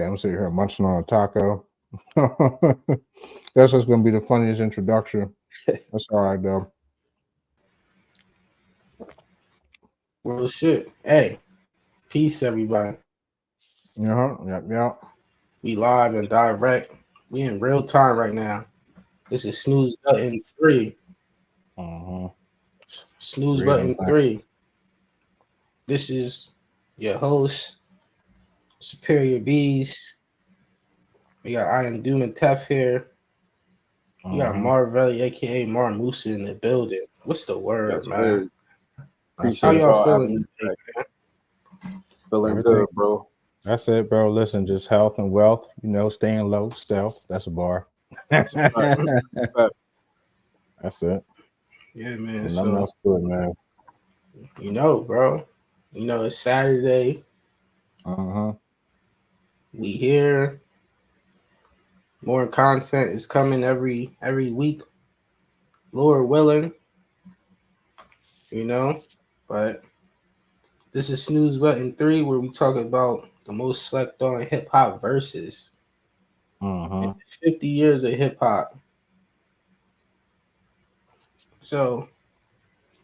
Okay, I'm sitting here munching on a taco. That's just gonna be the funniest introduction. That's all right though. Well, shit. Hey, peace, everybody. Yep, yep. We live and direct. We in real time right now. This is Snooze Button 3. Uh-huh. Snooze Real Button time. 3. This is your host, Superior Bees. We got I Am Doom and Tef here. We got Uh-huh. Marvelli, aka Mar Musa, in the building. What's the word, Yes, man? sir. That's How Appreciate it. y'all y'all having feeling me today, back. man? Feeling Everything. good, bro. That's it, bro. Listen, just health and wealth. Staying low, stealth. That's a bar. That's a That's fact. That's a fact. it. Yeah, man. And nothing So, else to it, man. bro. It's Saturday. Uh-huh. We here. More content is coming every week, Lord willing, you know. But this is Snooze Button 3, where we talk about the most slept on hip hop verses in Uh-huh. 50 years of hip hop. So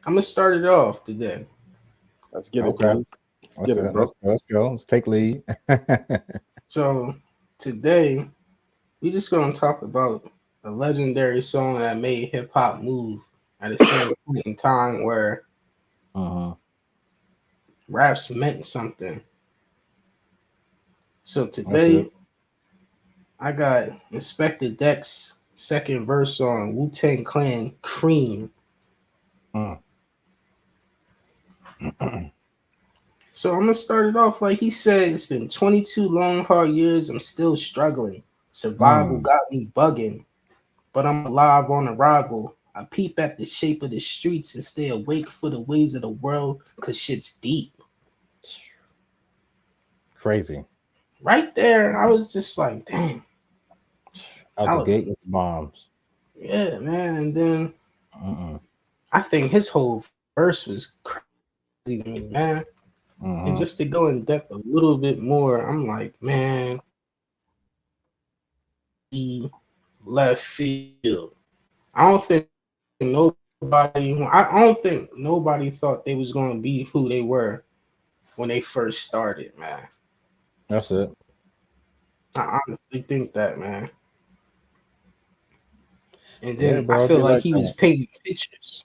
I'm gonna start it off today. Let's get it, Okay. Beans. Let's That's get it, it. bro. Let's go. Let's take lead. So today we just gonna talk about a legendary song that made hip hop move at a certain point in time where Uh-huh. raps meant something. So That's it. today I got Inspector Deck's second verse on Wu-Tang Clan Cream. Mm. So I'm gonna start it off like he said, it's been 22 long hard years, I'm still struggling. Survival Mm. got me bugging, but I'm alive on arrival. I peep at the shape of the streets and stay awake for the ways of the world, cause shit's deep. Crazy. Right there, I was just like, damn. Out I the was, gate with the bombs. yeah, man. And then Uh-uh. I think his whole verse was crazy to me, man. And Uh-huh. just to go in depth a little bit more, I'm like, man, he left field. I don't think I don't think nobody thought they was gonna be who they were when they first started, man. That's it. I honestly think that, man. And Yeah, then I bro. feel Be like like he was that. painting pictures.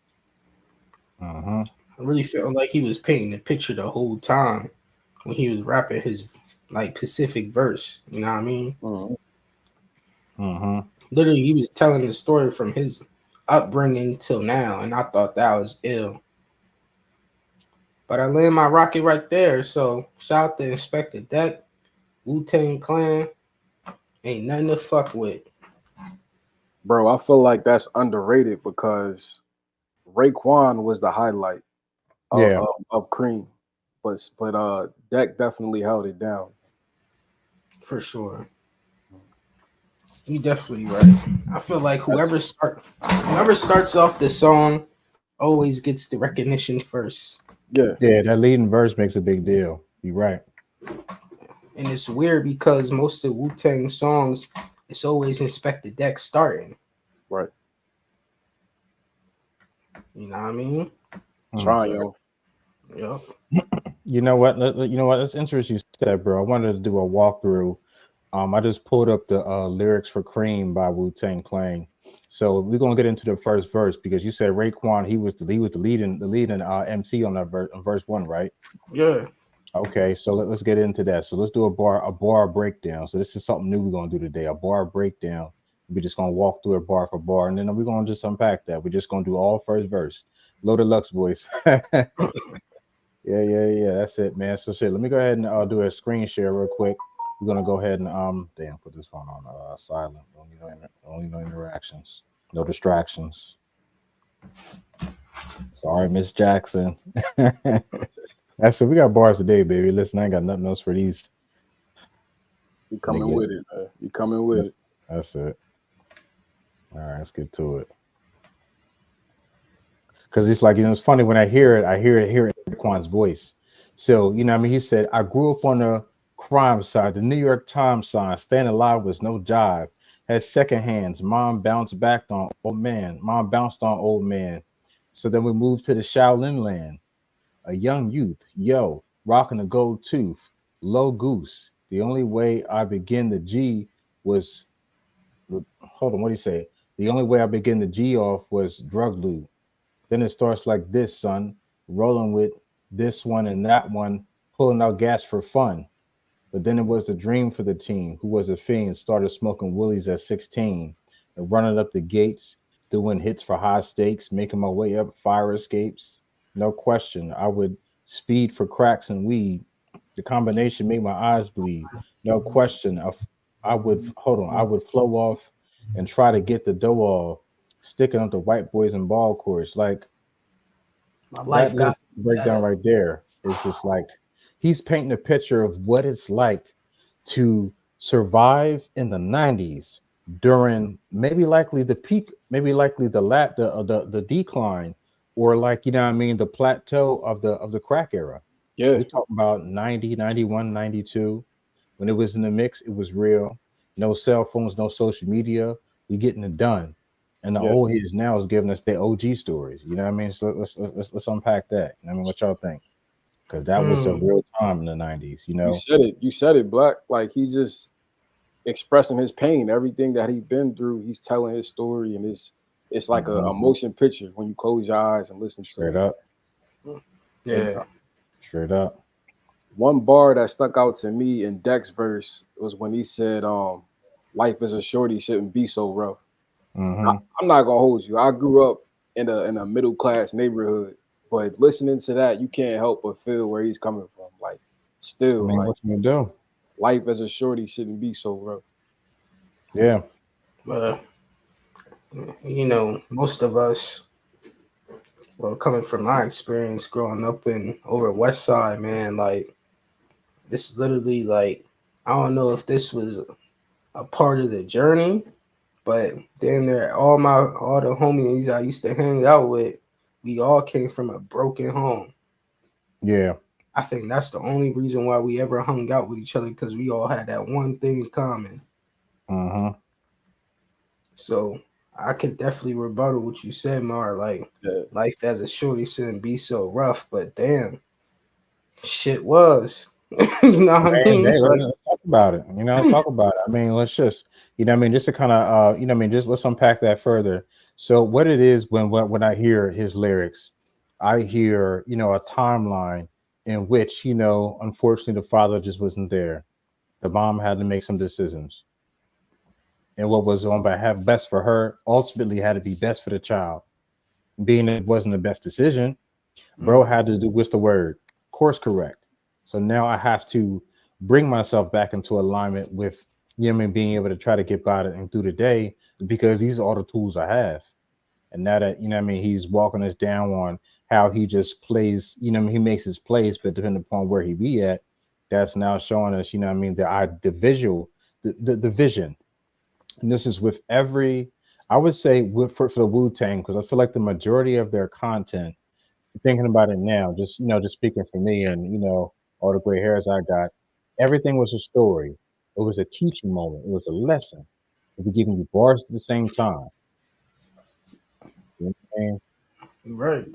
Uh-huh. I really felt like he was painting the picture the whole time when he was rapping his like Pacific verse. You know what I mean? Mhm. Uh-huh. Literally, he was telling the story from his upbringing till now, and I thought that was ill. But I land my rocket right there. So shout out to Inspector Deck, Wu-Tang Clan, ain't nothing to fuck with. Bro, I feel like that's underrated because Raekwon was the highlight Yeah. of Cream, but Deck definitely held it down. For sure. You definitely right. I feel like That's whoever starts off the song always gets the recognition first. yeah, Yeah, that leading verse makes a big deal. You're right. And it's weird because most of Wu-Tang songs, it's always Inspector Deck starting. right. You know what I mean? So, Triumph. Yep. you know what? You know what? That's interesting you said, bro. I wanted to do a walkthrough. I just pulled up the lyrics for "Cream" by Wu-Tang Clan. So we're gonna get into the first verse because you said Raekwon, he was the leading MC on that verse, on verse one, right? Yeah. Okay, so let's get into that. So let's do a bar breakdown. So this is something new we're gonna do today, a bar breakdown. We're just gonna walk through it bar for bar, and then we're gonna just unpack that. We're just gonna do all first verse. Low Deluxe voice. Yeah. That's it, man. So shit. Let me go ahead and do a screen share real quick. We're gonna go ahead and damn, put this phone on silent. Only no interactions, no distractions. Sorry, Miss Jackson. That's it. We got bars today, baby. Listen, I ain't got nothing else for these You coming with niggas. it, man. You coming with That's, it. that's it. All right, let's get to it. Because it's like, it's funny when I hear it, hear Raekwon's voice. So, I mean, he said, I grew up on Crime side, the New York Times sign, staying alive was no jive. Had second hands. Mom bounced on old man. So then we moved to the Shaolin land. A young youth, yo, rocking a gold tooth. Low goose. The only way I begin the G was, hold on, what do you say? The only way I begin the G off was drug loot. Then it starts like this, son. Rolling with this one and that one, pulling out gas for fun. But then it was a dream for the teen who was a fiend, started smoking willies at 16 and running up the gates, doing hits for high stakes, making my way up fire escapes. No question, I would speed for cracks and weed. The combination made my eyes bleed. No question, I would flow off and try to get the dough off, sticking up the white boys and ball courts. Like My that life little got breakdown better. right there is just like he's painting a picture of what it's like to survive in the 90s during maybe likely the peak, maybe likely the decline, or like, you know what I mean, the plateau of the crack era. Yeah, We talk about 90, 91, 92. When it was in the mix, it was real. No cell phones, no social media. We getting it done. And the yeah. old heads now is giving us their OG stories. You know what I mean? So let's unpack that. You know what I mean? What y'all think? Because that was a Hmm. real time in the 90s, you You know? said it. You said it, Black. Like he's just expressing his pain, everything that he's been through. He's telling his story, and it's like a Mhm. motion picture when you close your eyes and listen to Straight it. up. And Yeah. Straight up. one bar that stuck out to me in Dex verse was when he said, "Life is a shorty, shouldn't be so rough." I, Hmm. I'm not gonna hold you. I grew up in a middle class neighborhood, but listening to that, you can't help but feel where he's coming from. Like, I still, mean, like what you gonna do? life as a shorty shouldn't be so rough. Yeah. But most of us, well, coming from my experience growing up in over West Side, man, like this literally like I don't know if this was a part of the journey, but damn near all the homies I used to hang out with, we all came from a broken home. Yeah. I think that's the only reason why we ever hung out with each other because we all had that one thing in common. Hmm. So I could definitely rebuttal what you said, Mar. Like Yeah, life as a shorty shouldn't be so rough, but damn, shit was. You know I what I mean, mean? hey, Like, let's talk about it. You know, let's talk about it. I mean, let's just, you know, what I mean, just to kind of, you know, what I mean, just let's unpack that further. So, what it is when I hear his lyrics, I hear, you know, a timeline in which, you know, unfortunately, the father just wasn't there. The mom had to make some decisions, and what was on behalf best for her ultimately had to be best for the child. Being it wasn't the best decision, bro mm, had to do what's the word? Course correct. So now I have to bring myself back into alignment with, you know what I mean, being able to try to get by it and through the day because these are all the tools I have. And now that, you know what I mean, he's walking us down on how he just plays, you know what I mean, he makes his plays, but depending upon where he be at, that's now showing us, you know what I mean, the visual, the vision. And this is with every, I would say for the Wu-Tang, because I feel like the majority of their content, thinking about it now, just, you know, just speaking for me and, you know, all the gray hairs I got, everything was a story. It was a teaching moment. It was a lesson. It was giving you bars at the same time. You know what I mean? you're right.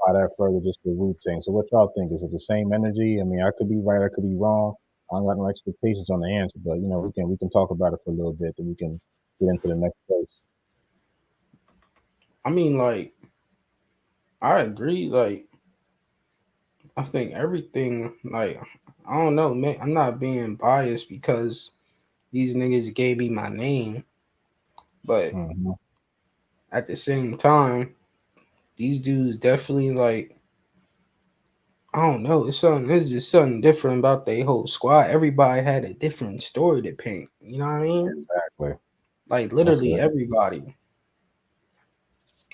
By that further, just the root thing. So what y'all think? Is it the same energy? I mean, I could be right, I could be wrong. I don't got no expectations on the answer, but you know, we can talk about it for a little bit, then we can get into the next place. I mean, like, I agree. Like, I think everything, like, I don't know, man. I'm not being biased because these niggas gave me my name, but Hmm. at the same time, these dudes definitely like I don't know. It's just something different about the whole squad. Everybody had a different story to paint. You know what I mean? Exactly. Like That's literally it. everybody.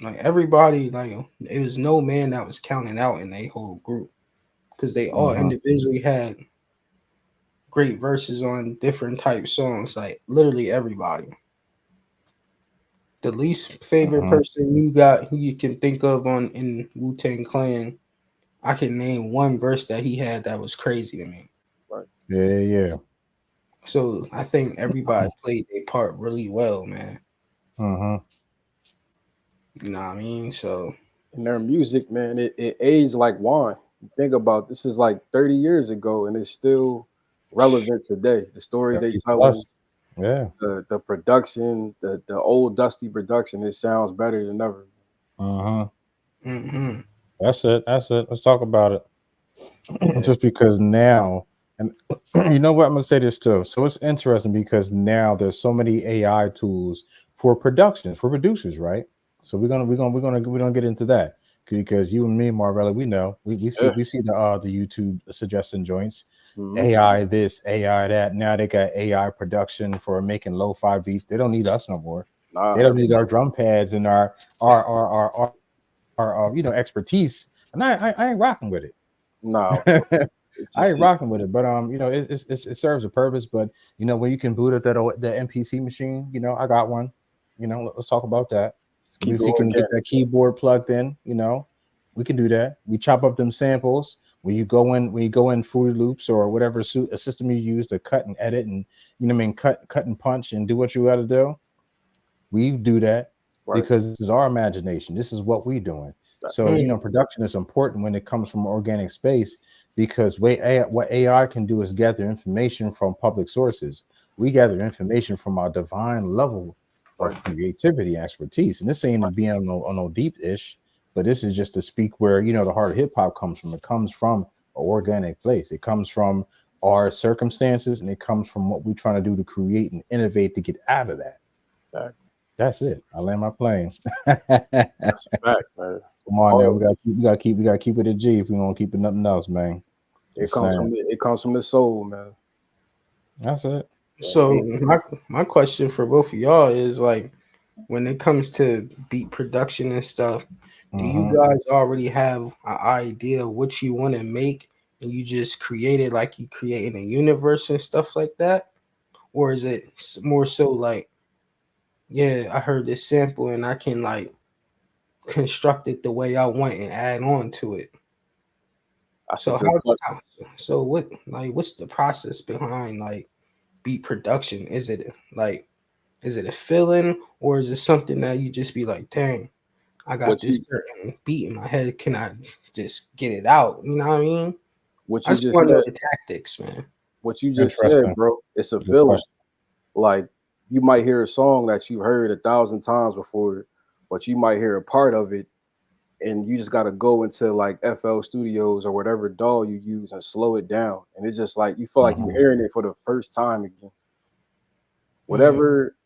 Like everybody. Like it was no man that was counted out in a whole group because they all Hmm. individually had great verses on different type songs. Like literally everybody. The least favorite Hmm. person you got who you can think of on in Wu Tang Clan, I can name one verse that he had that was crazy to me. right. Yeah. So I think everybody played their part really well, man. Mm-hmm. You know what I mean? So And their music, man, it aged like wine. Think about this is like 30 years ago, and it's still relevant today. The stories they 30 telling, plus. Yeah. the production, the old dusty production, it sounds better than ever. Uh-huh. hmm That's it. That's it. Let's talk about it. yeah. Just because now, and you know what, I'm gonna say this too. So it's interesting because now there's so many AI tools for production for producers, right? So we're gonna get into that because you and me, Marvella, we know we see Yeah. the YouTube suggestion joints, hmm AI this, AI that. Now they got AI production for making lo-fi beats. They don't need us no more. They Nah, don't need our drum pads and our expertise. And I ain't rocking with nah. it. It's I just ain't rocking with it, but it serves a purpose. But when you can boot up the MPC machine, I got one. Let's talk about that. let's keep it If you can get organic. that keyboard plugged in, we can do that. We chop up them samples. When you go in Fruity Loops or whatever a system you use to cut and edit and cut and punch and do what you got to do. We do that Right. because this is our imagination. This is what we doing. So, Mm, production is important when it comes from organic space because what AI can do is gather information from public sources. We gather information from our divine level Right. of creativity and expertise. And this ain't to be on no deep ish, but this is just to speak where, the heart of hip hop comes from. It comes from an organic place. It comes from our circumstances and it comes from what we're trying to do to create and innovate to get out of that. Exactly. That's it. I land my plane. Come That's a fact, man. on now. We Pause. got we got to keep it a G if we gonna keep it nothing else, man. It Just comes saying. from the soul, man. That's it. And So ain't my question for both of y'all is like, when it comes to beat production and stuff, do you Mm-hmm. guys already have an idea of what you want to make, and you just create it like you creating a universe and stuff like that, or is it more so like, yeah, I heard this sample and I can like construct it the way I want and add on to it? that's a So good question. so what, like, what's the process behind like beat production? Is it a feeling, or is it something that you just be like, dang, I got What this you certain beat in my head. Can I just get it out? You know what I mean? what I you just just want to know said, the tactics, man. what you just said, Interesting. bro. It's a Good feeling. question. Like you might hear a song that you heard 1,000 times before, but you might hear a part of it, and you just gotta go into like FL Studios or whatever DAW you use and slow it down. And it's just like you feel like you're Mm-hmm. hearing it for the first time again. Mm, Whatever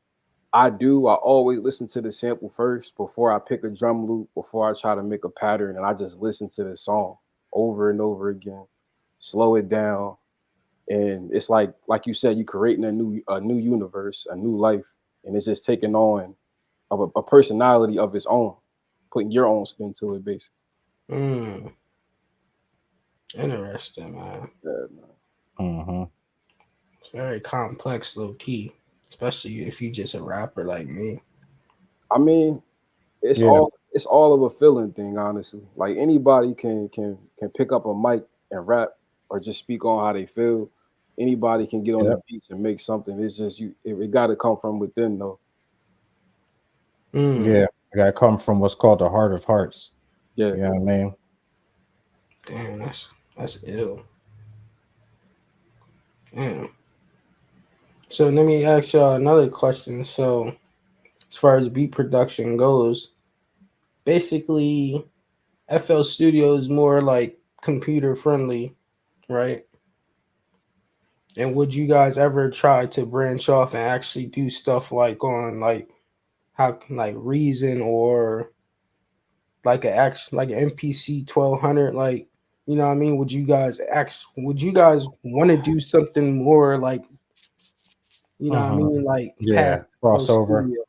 I do, I always listen to the sample first before I pick a drum loop, before I try to make a pattern, and I just listen to the song over and over again, slow it down, and it's like you said, you creating a new universe, a new life, and it's just taking on a personality of its own, putting your own spin to it, basically. mm, interesting, man. Yeah, man. Mm-hmm. It's very complex, low key, especially if you just a rapper like me. I mean, it's Yeah. all of a feeling thing, honestly. Like anybody can pick up a mic and rap or just speak on how they feel. Anybody can get on the Yep. beats and make something. It's just it got to come from within, though. Mm, Yeah. I gotta come from what's called the heart of hearts. Yeah. You know what I mean? damn, that's ill. Damn. So let me ask y'all another question. So as far as beat production goes, basically FL Studio is more like computer friendly, right? And would you guys ever try to branch off and actually do stuff like on like how like Reason, or like a act like an MPC 1200, like, you know what I mean? Would you guys want to do something more like, you know what I Mm-hmm. mean, like past Yeah. FL Crossover. Studio?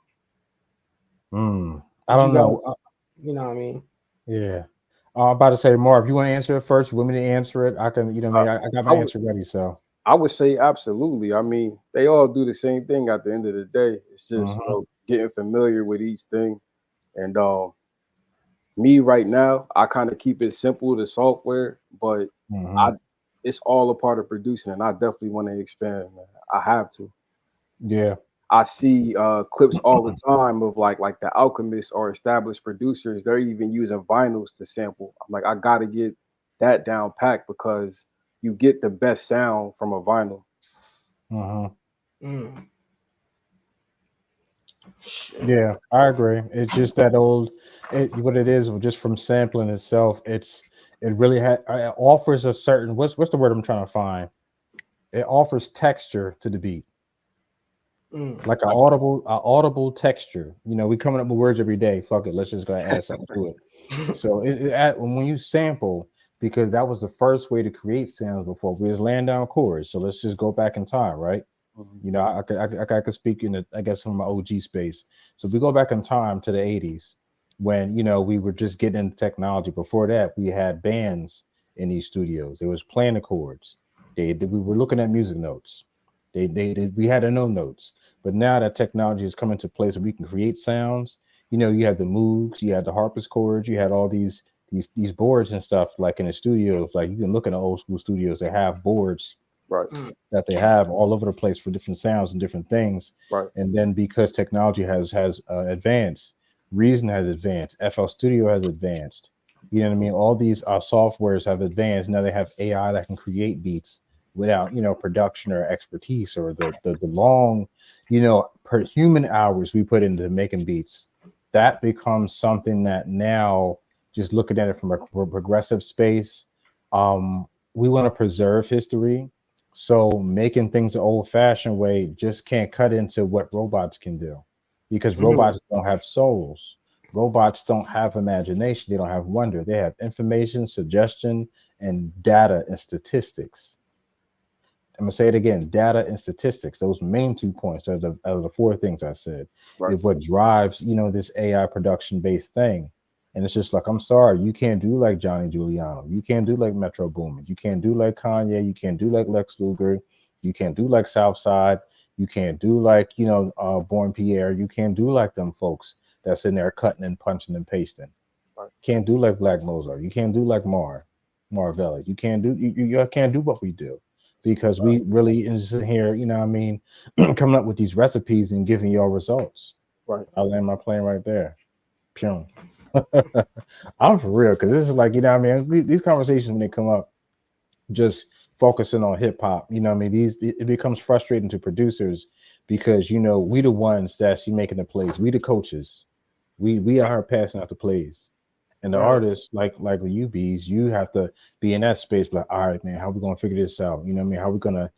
I Would you don't guys, know. you know what I mean? Yeah. I'm about to say, Marv, you want to answer it first? You want me to answer it? I can, what I I, mean, I got I my would answer ready. So, I would say absolutely. I mean, they all do the same thing at the end of the day. It's just mm-hmm. getting familiar with each thing. And me right now, I kind of keep it simple, the software, but I Mm-hmm. it's all a part of producing, and I definitely want to expand, man. I have to. Yeah. I see clips all the time of like the Alchemists or established producers. They're even using vinyls to sample. I'm like, I gotta get that down packed because you get the best sound from a vinyl. Uh-huh. Mm. Shit. Yeah, I agree. It's just that old, what it is, just from sampling itself. It really it offers a certain what's the word I'm trying to find? It offers texture to the beat, Mm. like an audible texture. You know, we coming up with words every day. Fuck it, let's just go add something to it. So when you sample, because that was the first way to create sounds before we was laying down chords. So let's just go back in time, right? Mhm. You know, I could speak in I guess from my OG space. So if we go back in time to the 80s when, you know, we were just getting into technology. Before that, we had bands in these studios. They was playing the chords. We were looking at music notes. We had to know notes. But now that technology has come into place where we can create sounds, you know, you have the Moogs, you had the harpsichords, you had all these boards and stuff like in the studios. Like you can look in the old school studios, they have boards Right, Mm. that they have all over the place for different sounds and different things. right, And then because technology has advanced, Reason has advanced, FL Studio has advanced. You know what I mean? All these softwares have advanced. Now they have AI that can create beats without, you know, production or expertise or the long, you know, per human hours we put into making beats. That becomes something that now, just looking at it from a progressive space, we want to preserve history, so making things the old fashioned way just can't cut into what robots can do, because Mhm. robots don't have souls. Robots don't have imagination. They don't have wonder. They have information, suggestion, and data and statistics. I'm gonna say it again: data and statistics. Those main 2 points are the four things I said. right. Is what drives, you know, this AI production based thing. And it's just like, I'm sorry, you can't do like Johnny Giuliano. You can't do like Metro Boomin. You can't do like Kanye. You can't do like Lex Luger. You can't do like Southside. You can't do like, you know, Born Pierre. You can't do like them folks that's in there cutting and punching and pasting. Right. Can't do like Black Mozart. You can't do like Marvelli. You can't do you can't do what we do, because we really is here, you know what I mean, coming up with these recipes and giving y'all results. Right. I'll land my plane right there. Pew. I'm for real, because this is like, you know what I mean, these conversations when they come up, just focusing on hip hop, you know what I mean, it becomes frustrating to producers, because, you know, we the ones that's actually making the plays. We the coaches. We are here passing out the plays. And the Right. artists, like the UBs, you have to be in that space, like, all right, man, how we gonna figure this out? You know what I mean? How we gonna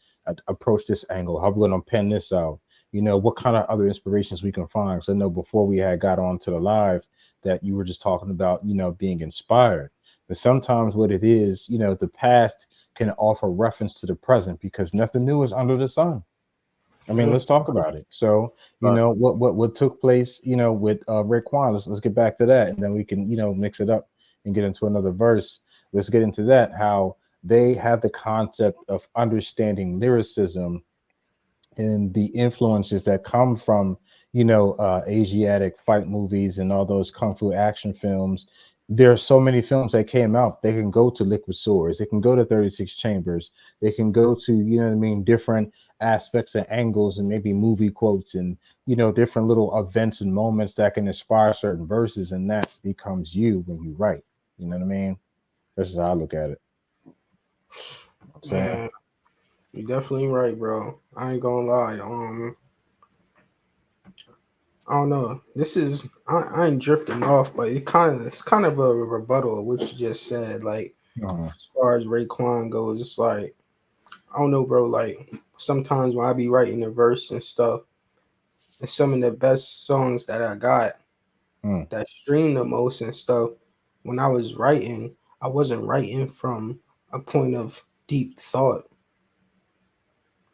approach this angle? How we gonna pen this out? You know, what kind of other inspirations we can find? So I know before we had got on to the live that you were just talking about, you know, being inspired. But sometimes what it is, you know, the past can offer reference to the present, because nothing new is under the sun. I mean, Mm. let's talk about it. So, you Right. know, what took place, you know, with Raekwon. Let's get back to that, and then we can, you know, mix it up and get into another verse. Let's get into that. How they have the concept of understanding lyricism and the influences that come from, you know, Asiatic fight movies and all those kung fu action films. There are so many films that came out. They can go to Liquid Swords, they can go to 36 Chambers, they can go to, you know what I mean, different aspects and angles, and maybe movie quotes, and, you know, different little events and moments that can inspire certain verses, and that becomes you when you write. You know what I mean? This is how I look at it. I'm saying. Man, you're definitely right, bro. I ain't gonna lie. I don't know. This is I ain't drifting off, but it's kind of a rebuttal of what you just said. Like Uh-huh. as far as Raekwon goes, it's like I don't know, bro. Like sometimes when I be writing a verse and stuff, and some of the best songs that I got Mm. that stream the most and stuff, when I was writing, I wasn't writing from a point of deep thought.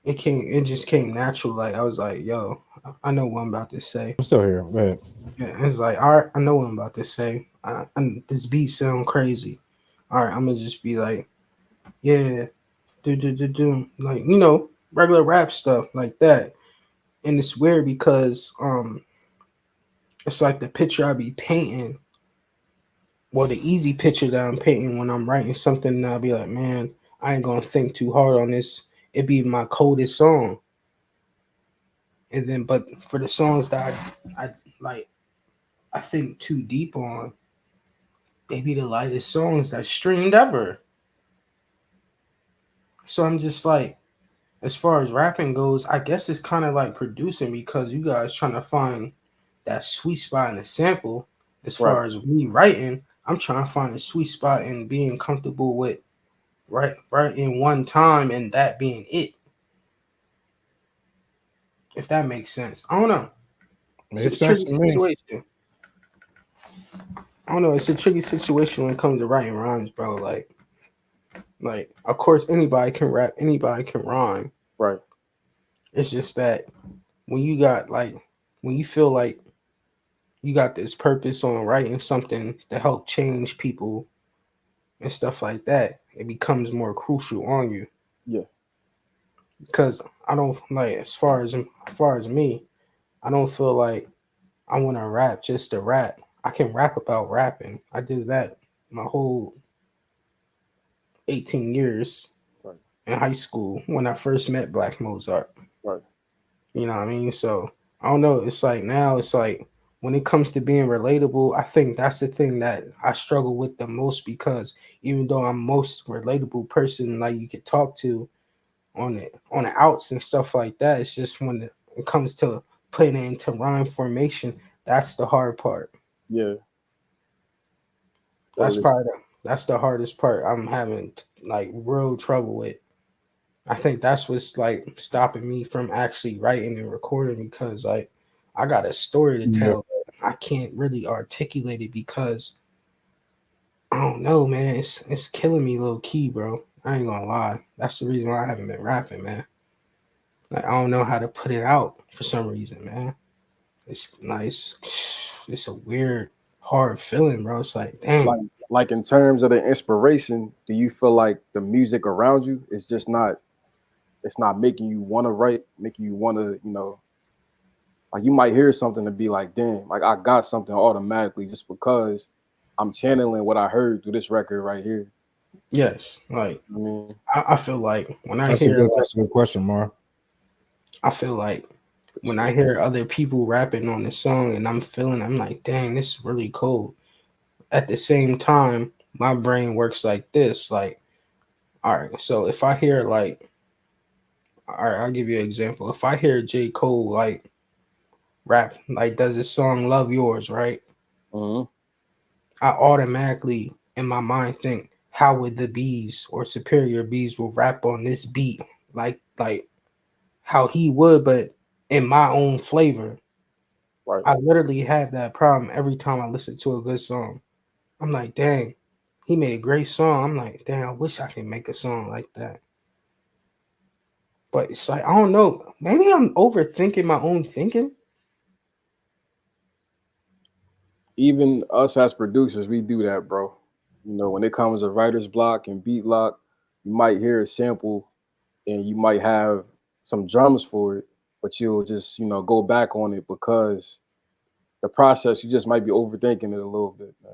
It just came natural. Like I was like, yo, I know what I'm about to say. I'm still here. Go ahead. Yeah, it's like, all right, I know what I'm about to say. This beat sound crazy. All right, I'm gonna just be like, yeah, do, like regular rap stuff like that. And it's weird because it's like the picture I be painting. Well, the easy picture that I'm painting when I'm writing something, I'll be like, man, I ain't gonna think too hard on this. It be my coldest song. And then, but for the songs that I like, I think too deep on, they be the lightest songs that streamed ever. So I'm just like, as far as rapping goes, I guess it's kind of like producing because you guys trying to find that sweet spot in the sample. As Right. far as me writing, I'm trying to find a sweet spot in being comfortable with right in one time and that being it. If that makes sense, I don't know. It's a Makes sense tricky to me. situation. I don't know. It's a tricky situation when it comes to writing rhymes, bro. Like, of course, anybody can rap, anybody can rhyme. Right. It's just that when you got like, when you feel like you got this purpose on writing something to help change people and stuff like that, it becomes more crucial on you. Yeah. Because I don't like as far as me, I don't feel like I want to rap just to rap. I can rap about rapping. I do that my whole 18 years Right. in high school when I first met Black Mozart. Right. You know what I mean? So I don't know. It's like now it's like when it comes to being relatable, I think that's the thing that I struggle with the most because even though I'm most relatable person like you could talk to on the outs and stuff like that, it's just when it comes to putting it into rhyme formation, that's the hard part. Yeah. That's Well, it's probably that's the hardest part I'm having like real trouble with. I think that's what's like stopping me from actually writing and recording because like I got a story to Yeah. tell. I can't really articulate it because I don't know, man. It's killing me low key, bro. I ain't gonna lie. That's the reason why I haven't been rapping, man. Like I don't know how to put it out for some reason, man. It's nice. It's a weird, hard feeling, bro. It's like, like dang. like in terms of the inspiration, do you feel like the music around you is just not it's not making you want to write, making you want to, like you might hear something and be like, damn, like I got something automatically just because I'm channeling what I heard through this record right here. Yes, like I mean, I feel like when I That's a hear good. like That's a good question, Mar. I feel like for when sure. I hear other people rapping on the song and I'm like, dang, this is really cool. At the same time, my brain works like this. Like, all right, so if I hear like, all right, I'll give you an example. If I hear J. Cole like rap, like does his song Love Yours, right? Hmm. I automatically in my mind think, how would the bees or superior bees will rap on this beat? Like how he would, but in my own flavor. Right. I literally have that problem every time I listen to a good song. I'm like, dang, he made a great song. I'm like, dang, I wish I could make a song like that. But it's like, I don't know. Maybe I'm overthinking my own thinking. Even us as producers, we do that, bro. When it comes to writer's block and beat lock, you might hear a sample and you might have some drums for it, but you'll just, go back on it because the process, you just might be overthinking it a little bit, man.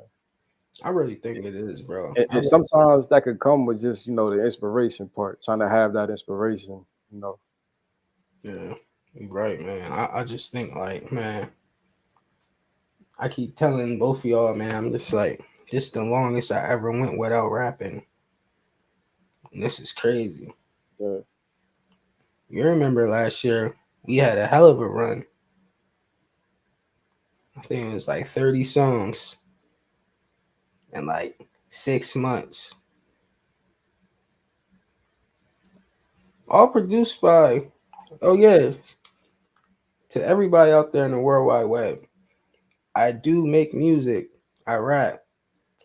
I really think it is, bro. And sometimes that could come with just, the inspiration part, trying to have that inspiration. Yeah, you're right, man. I just think like, man, I keep telling both of y'all, man, I'm just like, this the longest I ever went without rapping. And this is crazy. Yeah. You remember last year we had a hell of a run. I think it was like 30 songs in like 6 months. All produced by, oh yeah, to everybody out there in the World Wide Web. I do make music. I rap.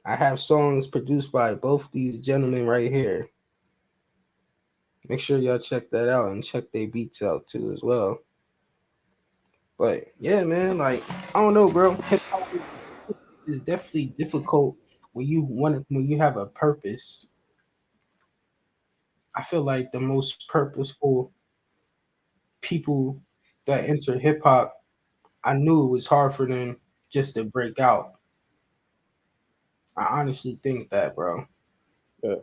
I have songs produced by both these gentlemen right here. Make sure y'all check that out and check their beats out too as well. But yeah, man, like I don't know, bro. Hip hop is definitely difficult when you have a purpose. I feel like the most purposeful people that enter hip hop, I knew it was hard for them just to break out. I honestly think that, bro. Yeah.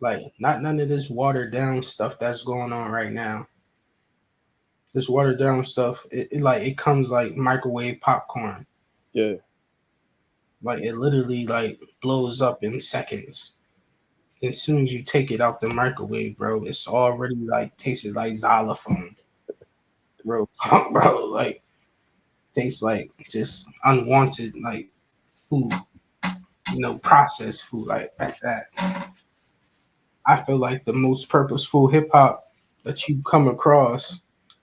Like not none of this watered down stuff that's going on right now. This watered down stuff, it comes like microwave popcorn. Yeah, Like it literally like blows up in seconds. Then as soon as you take it out the microwave, bro, it's already like tasted like xylophone. Bro, bro, like tastes like just unwanted like food, processed food like that. I feel like the most purposeful hip hop that you come across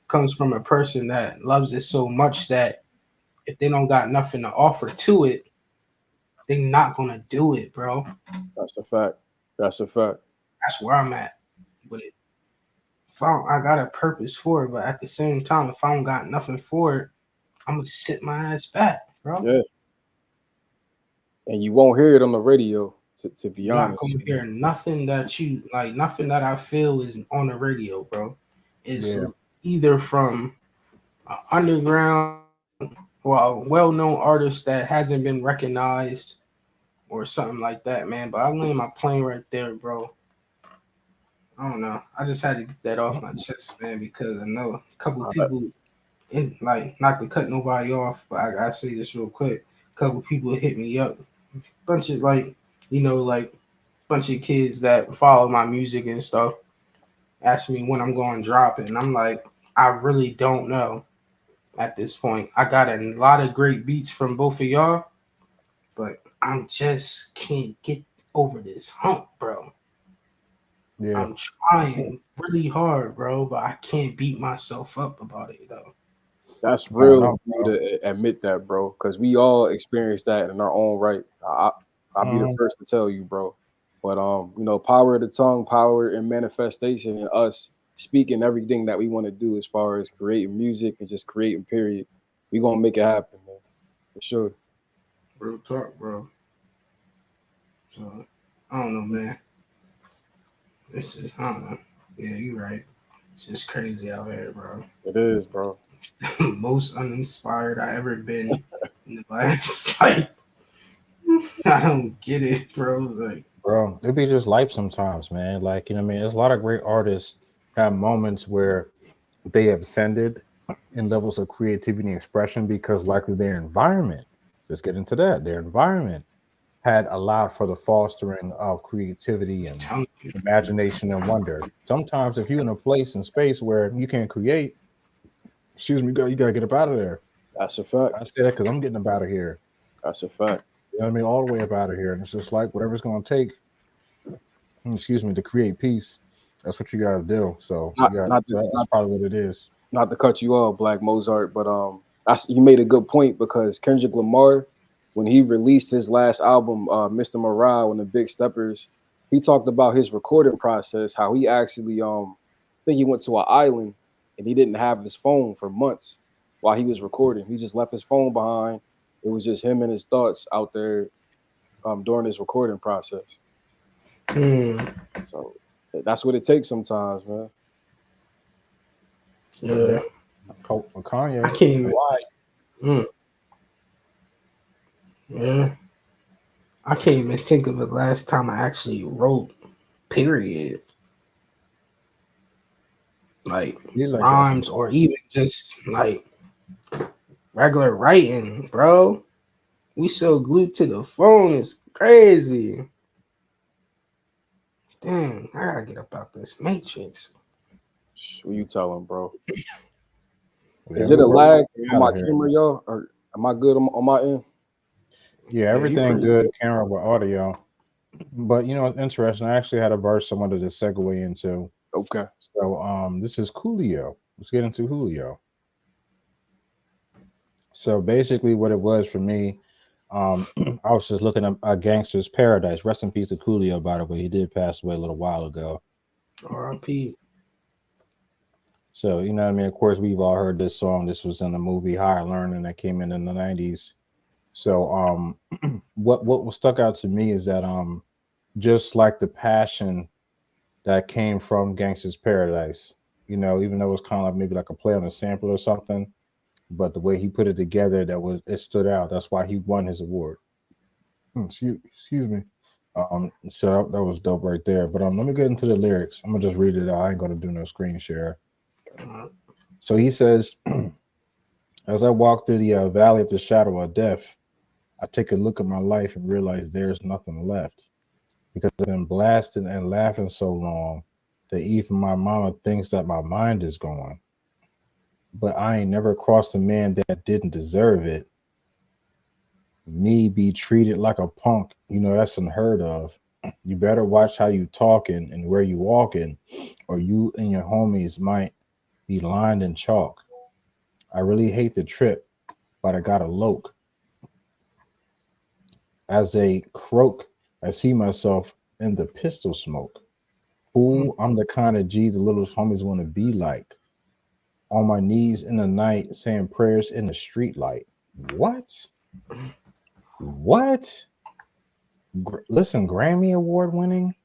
comes from a person that loves it so much that if they don't got nothing to offer to it, they not gonna do it, bro. that's a fact. That's a fact. That's where I'm at with it. I got a purpose for it, but at the same time, if I don't got nothing for it, I'm gonna sit my ass back, bro. Yeah, and you won't hear it on the radio. To be You're not honest, gonna hear nothing that you like, nothing that I feel is on the radio, bro. It's Yeah. either from underground, well-known artist that hasn't been recognized or something like that, man. But I land my plane right there, bro. I don't know. I just had to get that off my chest, man, because I know a couple of people, like, not to cut nobody off, but I gotta say this real quick. A couple of people hit me up, bunch of like bunch of kids that follow my music and stuff, ask me when I'm going to drop it, and I'm like, I really don't know at this point. I got a lot of great beats from both of y'all, but I'm just can't get over this hump, bro. Yeah. I'm trying really hard, bro, but I can't beat myself up about it though. that's I don't real know, of you bro. to admit that, bro. Because we all experience that in our own right. I'll be the Mhm. first to tell you, bro. But power of the tongue, power and manifestation, and us speaking everything that we want to do as far as creating music and just creating. Period. We gonna make it happen, man, for sure. Real talk, bro. So I don't know, man. This is I don't know. Yeah, you're right. It's just crazy out here, bro. It is, bro. Most uninspired I ever been in the last like I don't get it, bro. Like Bro, it be just life sometimes, man. Like, you know what I mean? There's a lot of great artists have moments where they have ascended in levels of creativity and expression because likely their environment, let's get into that, their environment had allowed for the fostering of creativity and telling you, imagination and wonder. Sometimes if you're in a place and space where you can't create, excuse me, you gotta get up out of there. That's a fact. I say that because I'm getting up out of here. That's a fact. You know what I mean? All the way up out of here. And it's just like whatever's gonna take, excuse me, to create peace. That's what you gotta do. So Not you got not to, that's not probably what it is. not to cut you off, Black Mozart, but you made a good point because Kendrick Lamar, when he released his last album, Mr. Morale and the Big Steppers, he talked about his recording process, how he actually I think he went to an island and he didn't have his phone for months while he was recording. He just left his phone behind. It was just him and his thoughts out there during his recording process. hmm, So that's what it takes sometimes, man. yeah. Kanye, I can't even why? mm, yeah. I can't even think of the last time I actually wrote, period. Like He's like that rhymes sometimes. or even just like regular writing, bro. We so glued to the phone, it's crazy. Dang, I gotta get up out this matrix. What you telling, bro? Yeah, Is it we a working lag on out my of here. camera, y'all? Or am I good on my end? Yeah, Yeah, you everything pretty good, good. camera with audio. But you know, it's interesting. I actually had a verse I wanted to segue into. Okay. So this is Coolio. Let's get into Julio. So basically what it was for me, I was just looking at Gangster's Paradise. Rest in peace to Coolio, by the way. He did pass away a little while ago. R.I.P. So, you know what I mean? Of course, we've all heard this song. This was in the movie Higher Learning that came in the 90s. So what stuck out to me is that just like the passion that came from Gangster's Paradise, you know, even though it was kind of like maybe like a play on a sample or something, but the way he put it together, it stood out. That's why he won his award. Excuse me. So that was dope right there. But let me get into the lyrics. I'm gonna just read it out. I ain't gonna do no screen share. So he says, as I walk through the valley of the shadow of death, I take a look at my life and realize there's nothing left because I've been blasting and laughing so long that even my mama thinks that my mind is gone. But I ain't never crossed a man that didn't deserve it. Me be treated like a punk, that's unheard of. You better watch how you talking and where you walking, or you and your homies might be lined in chalk. I really hate the trip, but I gotta loke. As a croak, I see myself in the pistol smoke. Fool, I'm the kind of G the little homies want to be like. On my knees in the night, saying prayers in the street light. What? What? Listen, Grammy Award winning.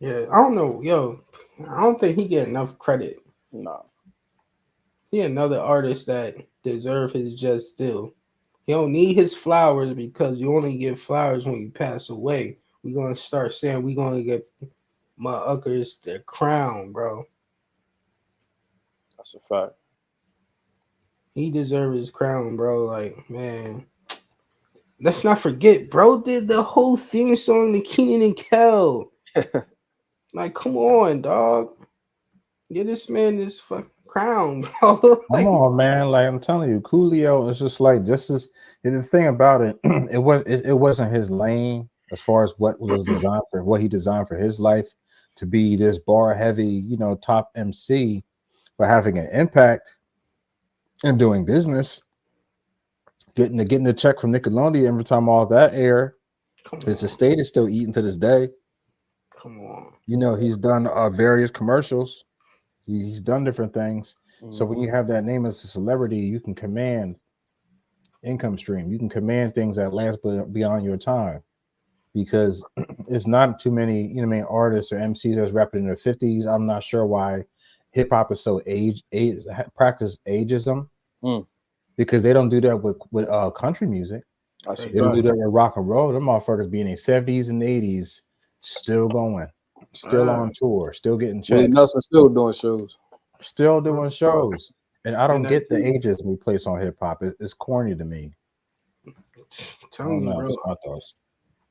Yeah, I don't know, yo. I don't think he get enough credit. Nah. He another artist that deserve his just due. He don't need his flowers because you only get flowers when you pass away. We're gonna start saying we're gonna get motherfuckers their crown, bro. That's a fact. He deserves his crown, bro. Like, man. Let's not forget, bro did the whole theme song to Keenan and Kel. Like, come on, dog. Get this man this fucking crown, bro. Like, Come on, man. Like I'm telling you, Coolio is just like this is the thing about it. It wasn't his lane as far as what was designed for what he designed for his life to be this bar heavy, top MC, but having an impact and doing business, getting the check from Nickelodeon every time all that air. His estate is still eating to this day. Come on. He's done various commercials. He's done different things. So when you have that name as a celebrity, you can command income stream. You can command things that last beyond your time because it's not too many, artists or MCs that's rapping in their 50s. I'm not sure why hip hop is so practice ageism because they don't do that with country music. They don't do that with rock and roll. Them motherfuckers be in their 70s and 80s, still going, still on tour, still getting checks. Willie Nelson still doing shows. Still doing shows. And I don't get the ageism we place on hip hop. It's corny to me. Telling you, bro.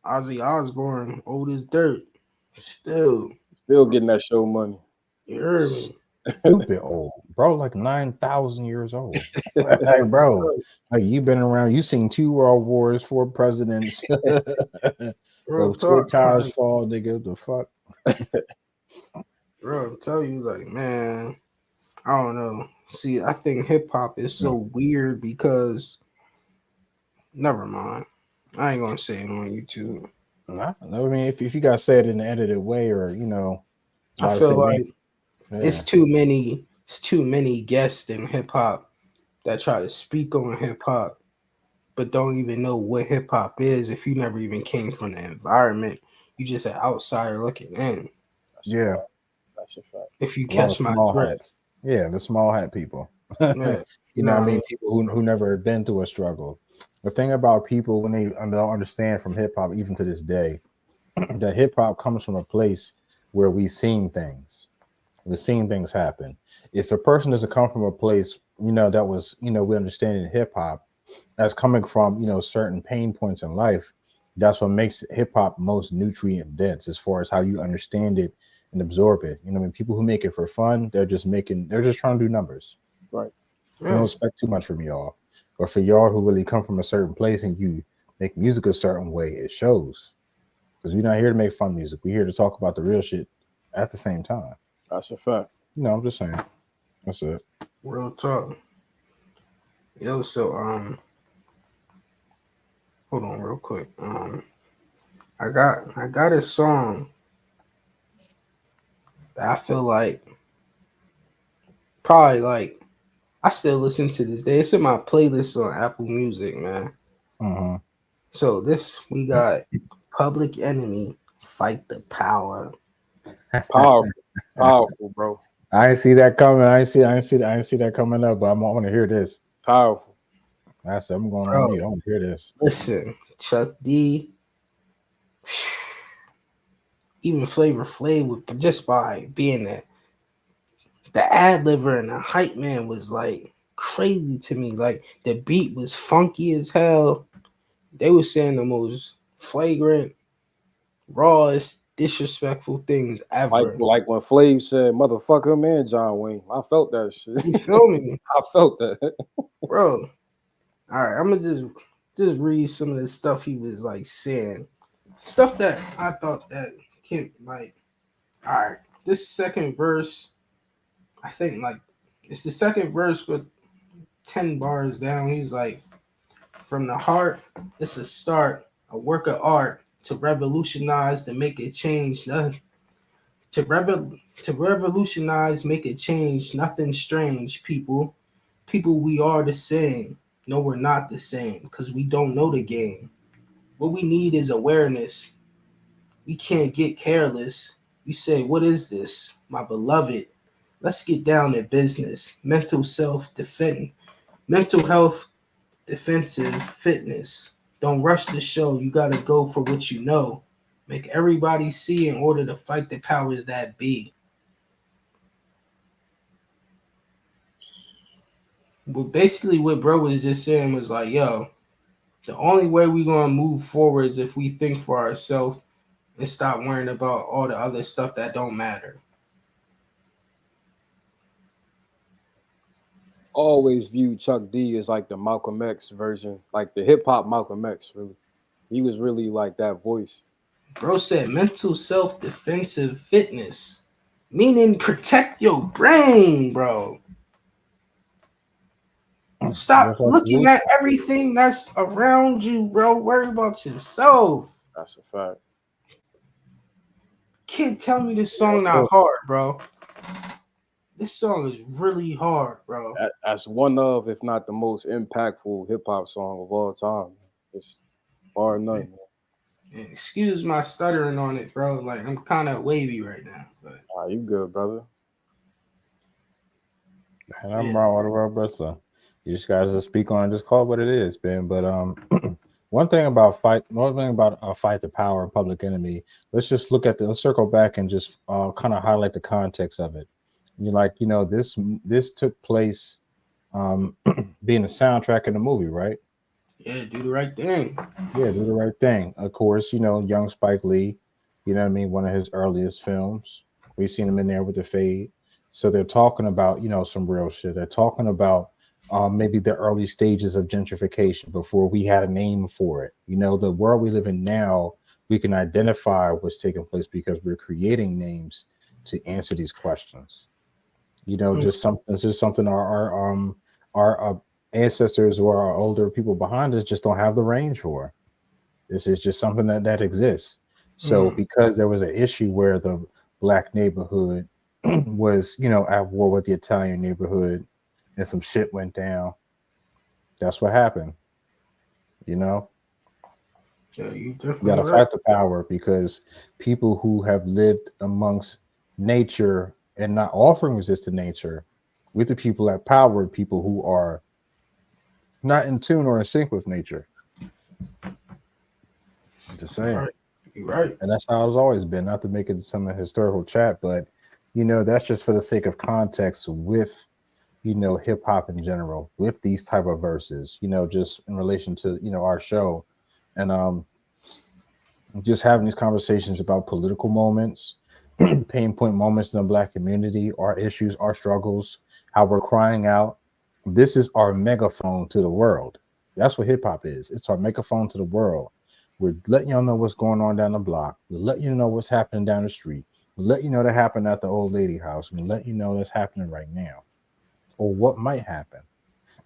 Ozzy Osbourne, old as dirt. Still getting that show money. You heard me. Stupid old, bro, like 9,000 years old. Like, bro, like you've been around, you seen 2 world wars, 4 presidents. Those Twin Towers fall, nigga. The fuck, bro. I'm telling you, like, man, I don't know. See, I think hip hop is so weird because, never mind. I ain't gonna say it on YouTube. Nah, I mean, if you gotta say it in an edited way, or I feel like it's too many guests in hip hop that try to speak on hip hop, but don't even know what hip hop is. If you never even came from the environment, you just an outsider looking in. That's a fact. If you catch my drift. Yeah, the small hat people. Yeah. What I mean? People who never been through a struggle. The thing about people when they don't understand from hip hop, even to this day, that hip hop comes from a place where we've seen things. We've seen things happen. If a person doesn't come from a place, that was, we understand in hip hop, that's coming from, certain pain points in life, that's what makes hip hop most nutrient dense as far as how you understand it and absorb it. People who make it for fun, they're just trying to do numbers. Right. You don't expect too much from y'all. But for y'all who really come from a certain place and you make music a certain way, it shows. Because we're not here to make fun music. We're here to talk about the real shit at the same time. That's a fact. I'm just saying. That's it. Real talk. Yo, so hold on real quick. I got a song that I feel like probably like I still listen to this day. It's in my playlist on Apple Music, man. So we got Public Enemy, Fight the Power. Powerful, bro. I ain't see that coming. I ain't see that coming up, but I want to hear this. Powerful. I'm going on mute. I want to hear this. Listen, Chuck D. even Flavor Flav with just by being the ad-libber and the hype man was like crazy to me. Like the beat was funky as hell. They were saying the most flagrant, rawest, disrespectful things ever. Like when Flav said, "Motherfucker, man, John Wayne." I felt that shit. You feel me, I felt that. bro? All right, I'm gonna just read some of the stuff he was like saying. Stuff that I thought that can't like. All right, this second verse, I think like it's the second verse with 10 bars down. He's like, from the heart, it's a start, a work of art to revolutionize, to make it change. To revolutionize, make it change. Nothing strange, people. People, we are the same. No, we're not the same because we don't know the game. What we need is awareness. We can't get careless. You say, what is this, my beloved? Let's get down to business. Mental health, defensive fitness. Don't rush the show. You got to go for what you know. Make everybody see in order to fight the powers that be. But basically, what bro was just saying was like, yo, the only way we're going to move forward is if we think for ourselves and stop worrying about all the other stuff that don't matter. Always viewed Chuck D as like the Malcolm X version, like the hip hop Malcolm X. Really, he was really like that voice. Bro said mental self-defensive fitness, meaning protect your brain, bro. Stop looking at everything that's around you, bro. Worry about yourself. That's a fact. Kid, tell me this song not hard, bro. This song is really hard, bro. That's one of, if not the most impactful hip hop song of all time. It's bar none. And excuse my stuttering on it, bro. Like I'm kind of wavy right now, but you good, brother. And I'm wrong with the world, brother. You just guys just speak on it, just call it what it is, man. But one thing about fight the power and Public Enemy. Let's circle back and just kind of highlight the context of it. This took place being the soundtrack in the movie, right? Yeah, do the right thing. Yeah, do the right thing. Of course, young Spike Lee, one of his earliest films. We've seen him in there with the fade. So they're talking about, some real shit. They're talking about maybe the early stages of gentrification before we had a name for it. The world we live in now, we can identify what's taking place because we're creating names to answer these questions. Just something our ancestors or our older people behind us just don't have the range for. This is just something that exists. So because there was an issue where the black neighborhood was, at war with the Italian neighborhood and some shit went down, that's what happened. Yeah, you gotta fight the power because people who have lived amongst nature and not offering resistance to nature with the people at power, people who are not in tune or in sync with nature. Just saying. You're right. And that's how it's always been. Not to make it some historical chat, but that's just for the sake of context with hip hop in general, with these type of verses, just in relation to our show. And just having these conversations about political moments, pain point moments in the Black community, our issues, our struggles, how we're crying out. This is our megaphone to the world. That's what hip hop is. It's our megaphone to the world. We're letting y'all know what's going on down the block. We're letting you know what's happening down the street. We'll let you know that happened at the old lady house. We'll let you know that's happening right now or what might happen.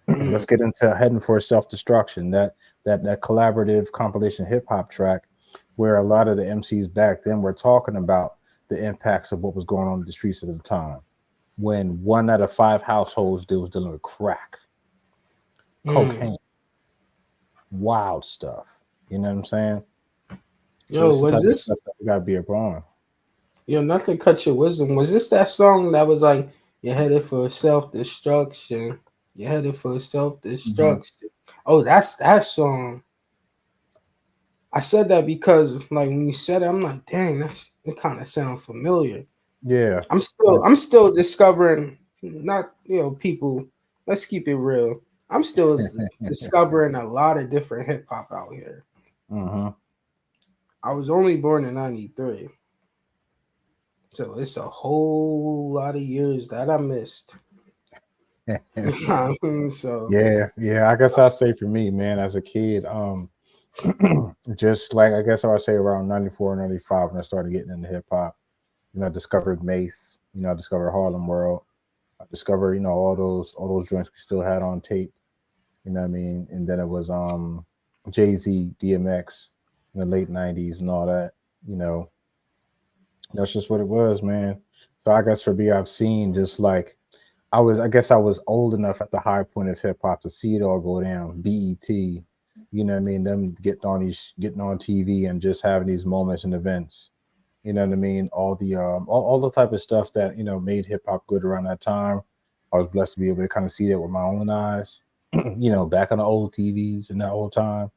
Let's get into heading for self-destruction. That collaborative compilation hip hop track where a lot of the MCs back then were talking about the impacts of what was going on in the streets at the time. When 1 out of 5 households was dealing with crack, cocaine, wild stuff. You know what I'm saying? Yo, so was this? You gotta be upon. Yo, nothing cut your wisdom. Was this that song that was like, you're headed for self-destruction? You're headed for self-destruction. Oh, that's that song. I said that because, like, when you said it, I'm like, dang, It kind of sound familiar. Yeah. I'm still discovering. Not people. Let's keep it real. I'm still discovering a lot of different hip hop out here. Mm-hmm. I was only born in '93, so it's a whole lot of years that I missed. So Yeah. I guess I'll say for me, man, as a kid, just like I guess I would say around 94, 95 when I started getting into hip hop. I discovered Mace. I discovered Harlem World. I discovered, all those joints we still had on tape. You know what I mean? And then it was Jay-Z, DMX in the late '90s and all that. You know, that's just what it was, man. So I guess for me, I've seen just like I guess I was old enough at the high point of hip hop to see it all go down. BET, you know what I mean? Them getting on TV and just having these moments and events. You know what I mean? All the type of stuff that made hip hop good around that time. I was blessed to be able to kind of see that with my own eyes. Back on the old TVs in that old time.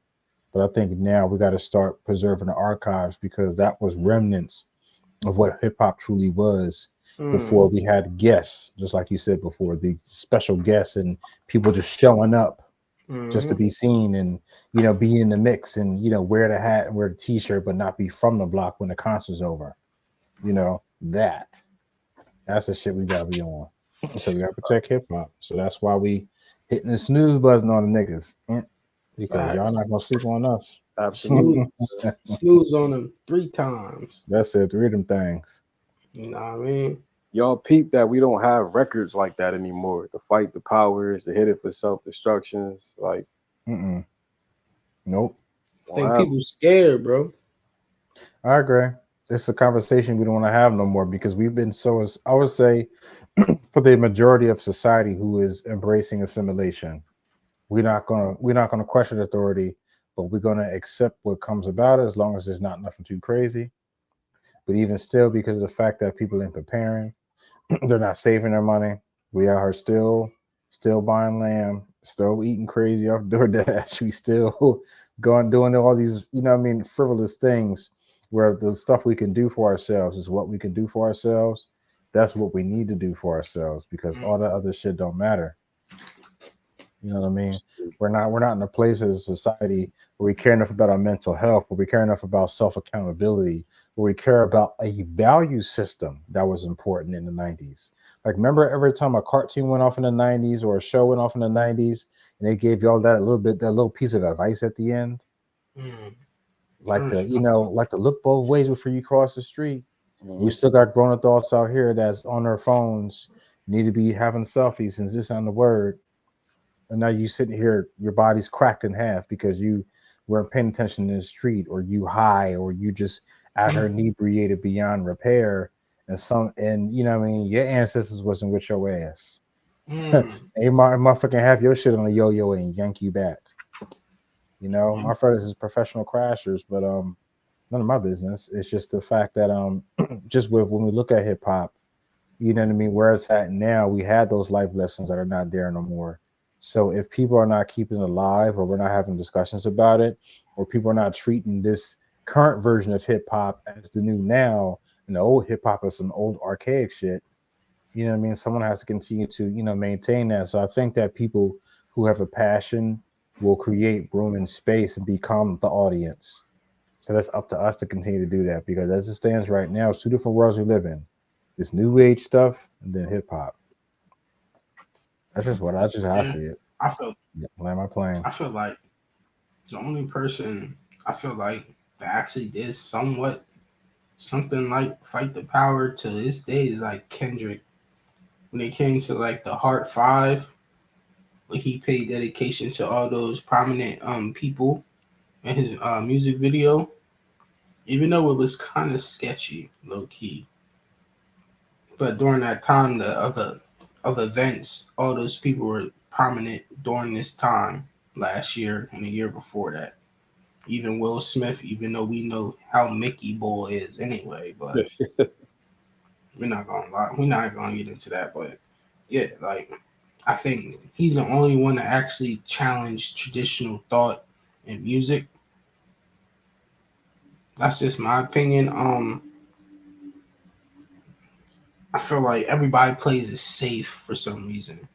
But I think now we got to start preserving the archives because that was remnants of what hip hop truly was before we had guests, just like you said before, the special guests and people just showing up just to be seen and be in the mix and wear the hat and wear the t-shirt but not be from the block when the concert's over. That's the shit we gotta be on. So we gotta protect hip hop. So that's why we hitting the snooze button on the niggas. Because y'all not gonna sleep on us. Absolutely. Snooze on them 3 times. That's it, 3 of them things. You know what I mean? Y'all peep that we don't have records like that anymore. To fight the powers, to hit it for self-destructions. Like, nope. I think people scared, bro. I agree. It's a conversation we don't want to have no more because we've been so, I would say, for the majority of society who is embracing assimilation, we're not gonna question authority, but we're gonna accept what comes about as long as there's not nothing too crazy. But even still, because of the fact that people ain't preparing, they're not saving their money. We are still buying lamb, still eating crazy off DoorDash. We still going doing all these, frivolous things where the stuff we can do for ourselves is what we can do for ourselves. That's what we need to do for ourselves because all that other shit don't matter. You know what I mean? We're not in a place as a society where we care enough about our mental health, where we care enough about self-accountability, where we care about a value system that was important in the 90s. Like, remember every time a cartoon went off in the 90s or a show went off in the 90s and they gave y'all that little piece of advice at the end? Like like the look both ways before you cross the street. We still got grown adults out here that's on their phones, need to be having selfies and this on the word. And now you sitting here, your body's cracked in half because you weren't paying attention in the street, or you high, or you just out here inebriated beyond repair. And you know what I mean, your ancestors wasn't with your ass. They motherfucking have your shit on a yo-yo and yank you back. My friends is professional crashers, but none of my business. It's just the fact that just when we look at hip hop, you know what I mean, where it's at now, we had those life lessons that are not there no more. So if people are not keeping it alive, or we're not having discussions about it, or people are not treating this current version of hip hop as the new now, and the old hip hop is some old archaic shit, you know what I mean? Someone has to continue to, maintain that. So I think that people who have a passion will create room and space and become the audience. So that's up to us to continue to do that, because as it stands right now, it's 2 different worlds we live in. This new age stuff and then hip hop. That's just how I see it. Land my plane. I feel like the only person I feel like that actually did something like fight the power to this day is like Kendrick. When it came to like the Heart 5, when he paid dedication to all those prominent people in his music video, even though it was kind of sketchy, low key. But during that time, of events, all those people were prominent during this time last year and the year before that. Even Will Smith, even though we know how Mickey Boy is anyway, but we're not gonna get into that. But yeah, like I think he's the only one that actually challenged traditional thought in music. That's just my opinion. I feel like everybody plays it safe for some reason.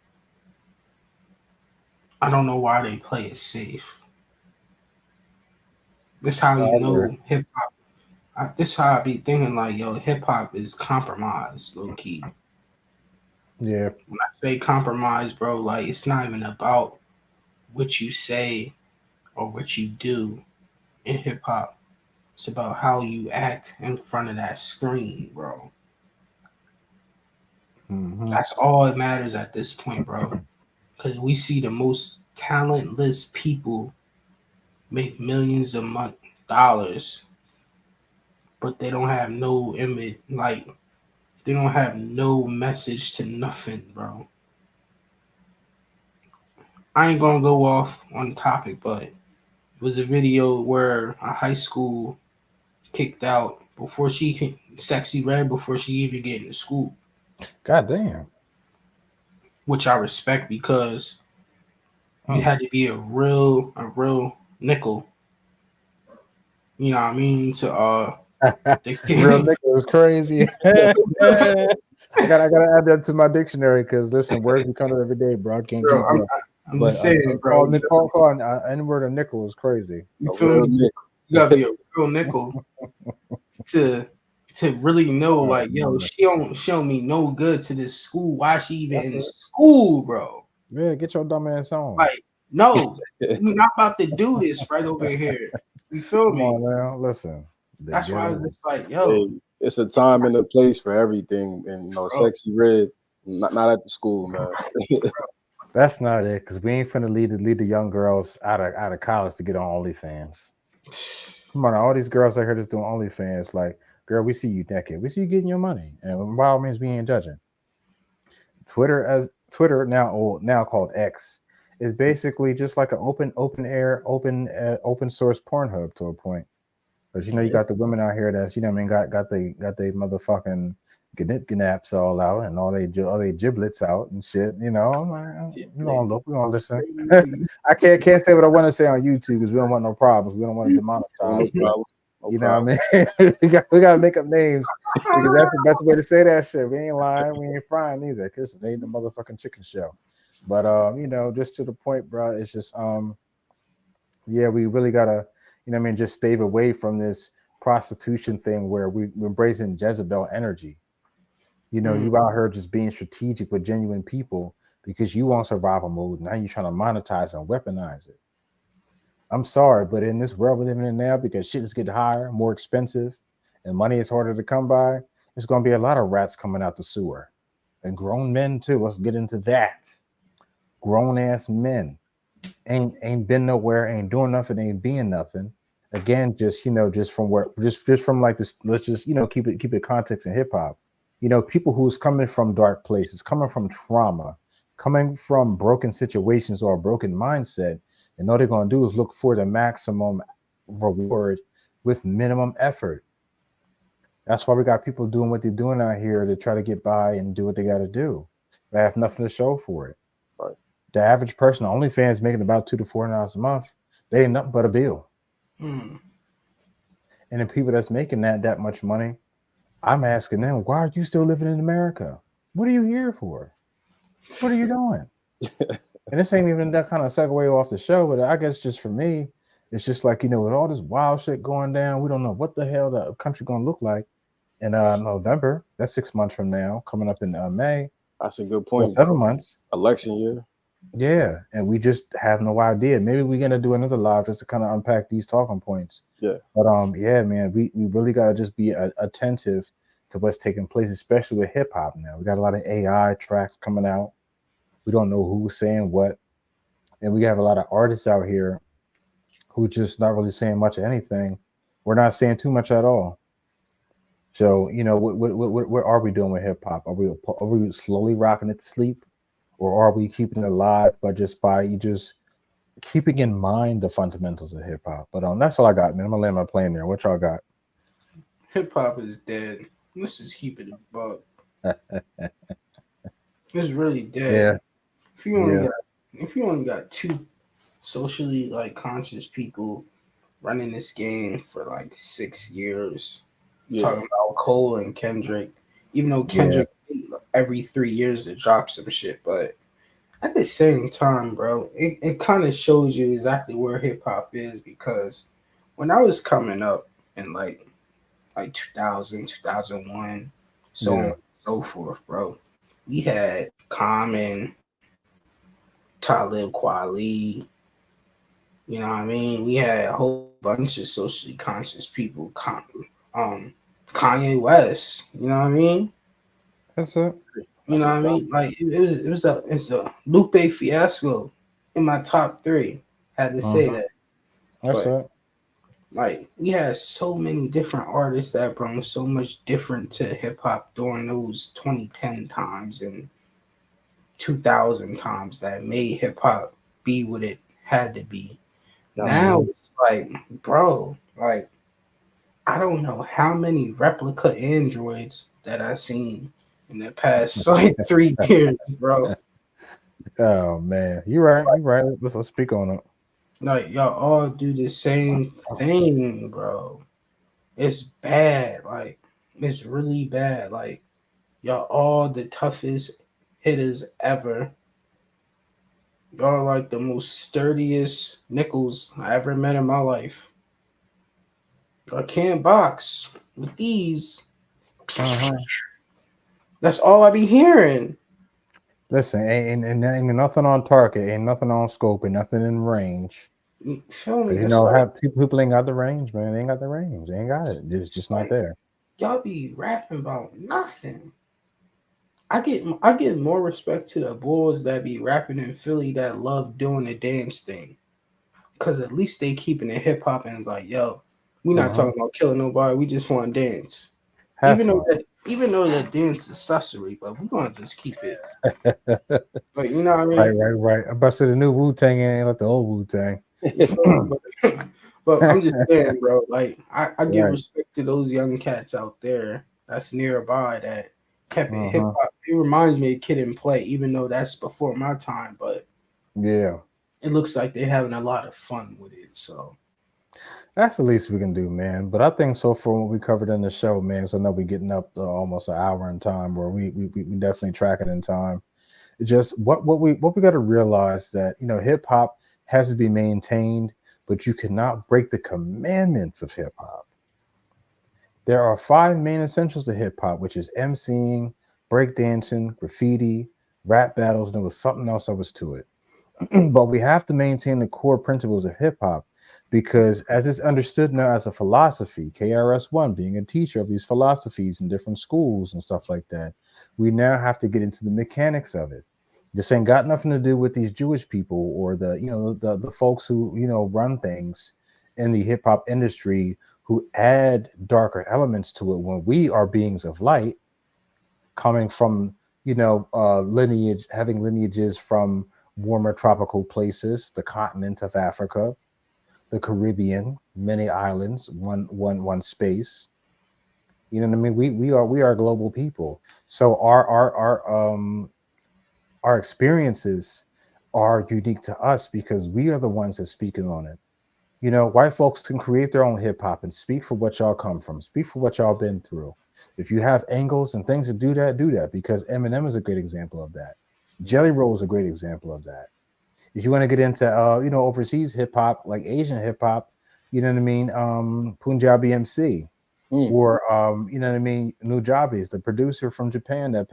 I don't know why they play it safe. This how you know hip hop. This how I be thinking like, yo, hip hop is compromised, low key. Yeah. When I say compromise, bro, like it's not even about what you say or what you do in hip hop. It's about how you act in front of that screen, bro. Mm-hmm. That's all that matters at this point, bro. Because we see the most talentless people make millions of dollars, but they don't have no image, like they don't have no message to nothing, bro. I ain't gonna go off on topic, but it was a video where a high school kicked out before she Sexy Red before she even get into school, God damn. which I respect because you had to be a real nickel. You know what I mean? To Real nigga is crazy. I gotta add that to my dictionary because listen, words become every day, bro. I can't bro, keep up. I'm just saying, bro. Call N word a nickel is crazy. You feel me? You gotta be a real nickel to really know, like, yo, she don't mean no good to this school. Why she even in school, bro? Yeah, get your dumb ass on. Like, no, you're not about to do this right over here. You feel me? Come on now, listen. That's why I was just like, yo, hey, it's a time and a place for everything, and you know, Sexy Red, not at the school, man. That's not it, because we ain't finna lead the young girls out of college to get on OnlyFans. Come on, all these girls out here just doing OnlyFans. Like, girl, we see you naked. We see you getting your money, and by all means, we ain't judging. Twitter now called X is basically just like an open source Pornhub to a point. But you know, you got the women out here that's, you know what I mean, got they motherfucking gnaps all out and all they giblets out and shit. You know, I'm like, we gonna listen. I can't say what I want to say on YouTube because we don't want no problems. We don't want to demonetize. You know what I mean? we gotta make up names because that's the best way to say that shit. We ain't lying, we ain't frying either, because it ain't the motherfucking chicken show. But you know, just to the point, bro, it's just yeah, we really gotta, you know what I mean, just stay away from this prostitution thing where we're embracing Jezebel energy. You know, you out here just being strategic with genuine people because you want survival mode. Now you're trying to monetize and weaponize it. I'm sorry, but in this world we're living in now, because shit is getting higher, more expensive, and money is harder to come by, there's going to be a lot of rats coming out the sewer. And grown men, too. Let's get into that. Grown-ass men. Ain't been nowhere, ain't doing nothing, ain't being nothing. Again, just, you know, just from like this, let's just, you know, keep it context in hip-hop. You know, people who's coming from dark places, coming from trauma, coming from broken situations or a broken mindset, and all they're going to do is look for the maximum reward with minimum effort. That's why we got people doing what they're doing out here to try to get by and do what they got to do. They have nothing to show for it. Right. The average person, OnlyFans, making about $200 to $400 a month. They ain't nothing but a bill. And the people that's making that much money, I'm asking them, why are you still living in America? What are you here for? What are you doing? And this ain't even that kind of segue off the show, but I guess just for me, it's just like, you know, with all this wild shit going down, we don't know what the hell the country gonna look like in November. That's 6 months from now, coming up in May. That's a good point. Well, 7 months. Election year. Yeah, and we just have no idea. Maybe we're gonna do another live just to kind of unpack these talking points. Yeah. But yeah, man, we really gotta just be attentive to what's taking place, especially with hip hop now. We got a lot of AI tracks coming out. We don't know who's saying what, and we have a lot of artists out here who just not really saying much of anything. We're not saying too much at all. So, you know, what are we doing with hip hop? Are we slowly rocking it to sleep, or are we keeping it alive by just keeping in mind the fundamentals of hip hop? But that's all I got, man. I'm gonna land my plane there. What y'all got? Hip hop is dead. Let's just keep it a buck. It's really dead. Yeah. If you only got two socially like conscious people running this game for like 6 years, talking about Cole and Kendrick, even though Kendrick every 3 years to drop some shit. But at the same time, bro, it kind of shows you exactly where hip hop is, because when I was coming up in like 2000, 2001, so on Yeah. and so forth, bro, we had Common, Talib Kweli, you know what I mean? We had a whole bunch of socially conscious people, um, Kanye West, you know what I mean? That's it. You know That's what a I fact. mean? Like it's a Lupe Fiasco in my top three. Had to say Mhm. that, That's but it. like we had so many different artists that brought so much different to hip hop during those 2010 times and 2000 times that made hip hop be what it had to be. That's it. Now it's like, bro, like I don't know how many replica androids that I seen in the past like 3 years, bro. Oh man, you're right. You're right. Let's speak on it. Like y'all all do the same thing, bro. It's bad. Like it's really bad. Like y'all all the toughest hitters ever. Y'all like the most sturdiest nickels I ever met in my life. I can't box with these. Uh-huh. That's all I be hearing. Listen, ain't nothing on target, ain't nothing on scope, ain't nothing in range. You feel me? But It's like have people ain't got the range, man. They ain't got the range. They ain't got it. It's just not like there. y'all be rapping about nothing. I give more respect to the bulls that be rapping in Philly that love doing the dance thing, cause at least they keeping it hip hop and it's like, yo, we not Uh-huh. talking about killing nobody. We just want to dance. Have fun. Even though that dance is accessory, but we gonna just keep it. Right, But you know what I right, mean? right. I'm about to say the new Wu Tang ain't like the old Wu Tang. You feel me? But I'm just saying, bro. Like I give Right. respect to those young cats out there that's nearby that kept it hip Uh-huh. hop. It reminds me of Kid and Play, even though that's before my time. But Yeah. it looks like they're having a lot of fun with it. So That's the least we can do, man. But I think so for what we covered in the show, man. So I know we're getting up to almost an hour in time, where we definitely track it in time. Just what we got to realize that hip hop has to be maintained, but you cannot break the commandments of hip hop. There are five main essentials to hip hop, which is emceeing, breakdancing, graffiti, rap battles, and there was something else that was to it. But we have to maintain the core principles of hip hop because, as it's understood now as a philosophy, KRS-One being a teacher of these philosophies in different schools and stuff like that, we now have to get into the mechanics of it. This ain't got nothing to do with these Jewish people or the folks who run things in the hip hop industry who add darker elements to it when we are beings of light coming from lineage, having lineages from warmer tropical places, the continent of Africa, the Caribbean, many islands, one space. You know what I mean? We are global people. So our experiences are unique to us because we are the ones that speaking on it. White folks can create their own hip hop and speak for what y'all come from, speak for what y'all been through. If you have angles and things to do that because Eminem is a great example of that. Jelly Roll is a great example of that. If you want to get into overseas hip hop, like Asian hip hop, you know what I mean, Punjabi MC, Mm. or you know what I mean, Nujabi is the producer from Japan that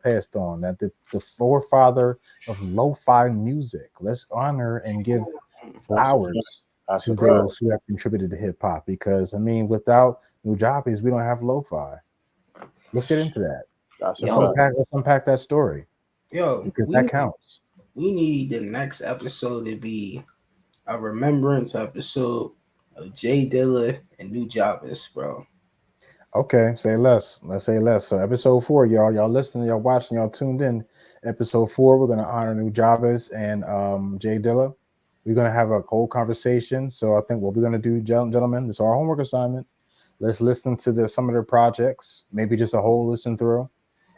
passed on, that the forefather of lo-fi music. Let's honor and give That's a fact. flowers That's a to fact. those who have contributed to hip hop. Because I mean, without Nujabes, we don't have lo-fi. Let's get into that. That's a Let's yo, fact. unpack. Let's unpack that story yo, because that counts. we need the next episode to be a remembrance episode of Jay Dilla and New Jobbers, bro. Okay, say less. Let's say less. So episode 4, y'all listening, y'all watching, y'all tuned in. Episode 4, we're gonna honor Nujabes and Jay Dilla. We're gonna have a whole conversation. So I think what we're gonna do, gentlemen, this is our homework assignment. Let's listen to some of their projects, maybe just a whole listen through,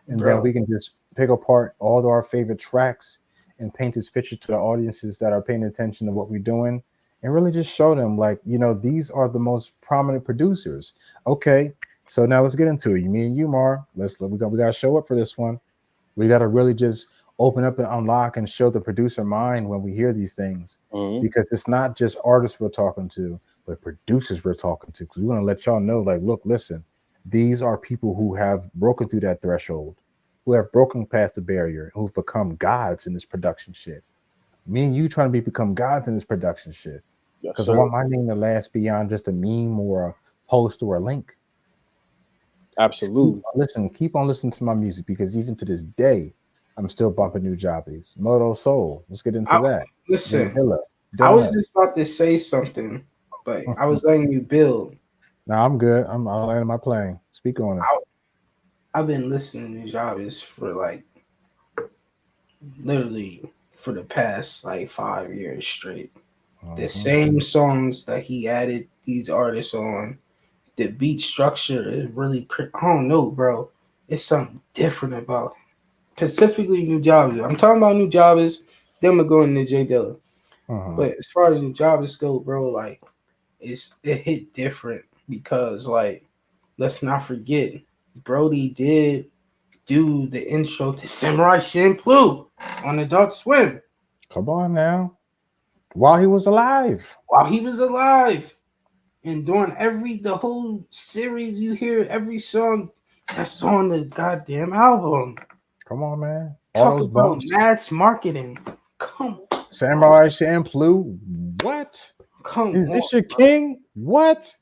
and then Bro, we can just pick apart all of our favorite tracks and paint this picture to the audiences that are paying attention to what we're doing, and really just show them, like, these are the most prominent producers. Okay, so now let's get into it. Me and you, Mar. We got to show up for this one. We got to really just open up and unlock and show the producer mind when we hear these things, because it's not just artists we're talking to, but producers we're talking to. Because we want to let y'all know, like, look, listen, these are people who have broken through that threshold, who have broken past the barrier, who've become gods in this production shit. Me and you trying to become gods in this production shit. Yes, Because I sir. want my name to last beyond just a meme or a post or a link. Absolutely. Keep on listening to my music, because even to this day, I'm still bumping new jobbies. Moto Soul. Let's get into that. Jay Listen, Dilla, I was Donut. just about to say something, but I was letting you build. Now I'm good. I'm landing my plane. Speak on it. I've been listening to Jarvis for like literally for the past like 5 years straight. The same songs that he added these artists on, the beat structure is really I don't know, bro. It's something different about specifically New Jarvis. I'm talking about New Jarvis, then we're going to J Dilla. But as far as New Jarvis go, bro, like it hit different because like let's not forget Brody did do the intro to Samurai Champloo on Adult Swim. Come on now. While he was alive. While he was alive. And during the whole series, you hear every song that's on the goddamn album. Come on, man. All Talk those about bumps. mass marketing. Come on. Samurai Champloo. What? Come Is on, this your bro. king? What?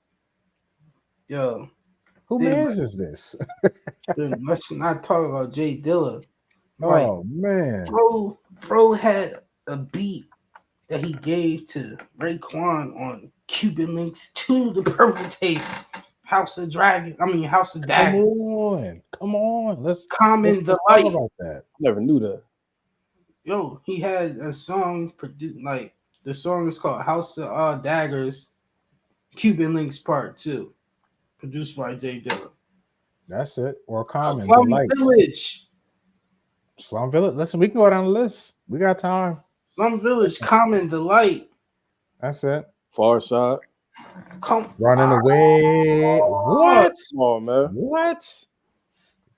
Yo. Who mans is this? Then let's not talk about Jay Dilla. Oh, man. Bro had a beat that he gave to Raekwon on Cuban Links to the Purple Tape. House of Daggers. Come on. Let's Common the talk Light. about that. Never knew that. Yo, he had a song produced, like the song is called House of Daggers, Cuban Links Part 2, produced by Jay Dilla. That's it. Or Common, the Slum Light. Village. Slum Village. Listen, we can go down the list. We got time. Slum Village, Common the Light. That's it. Far side. Running away. What? Come on, man. What?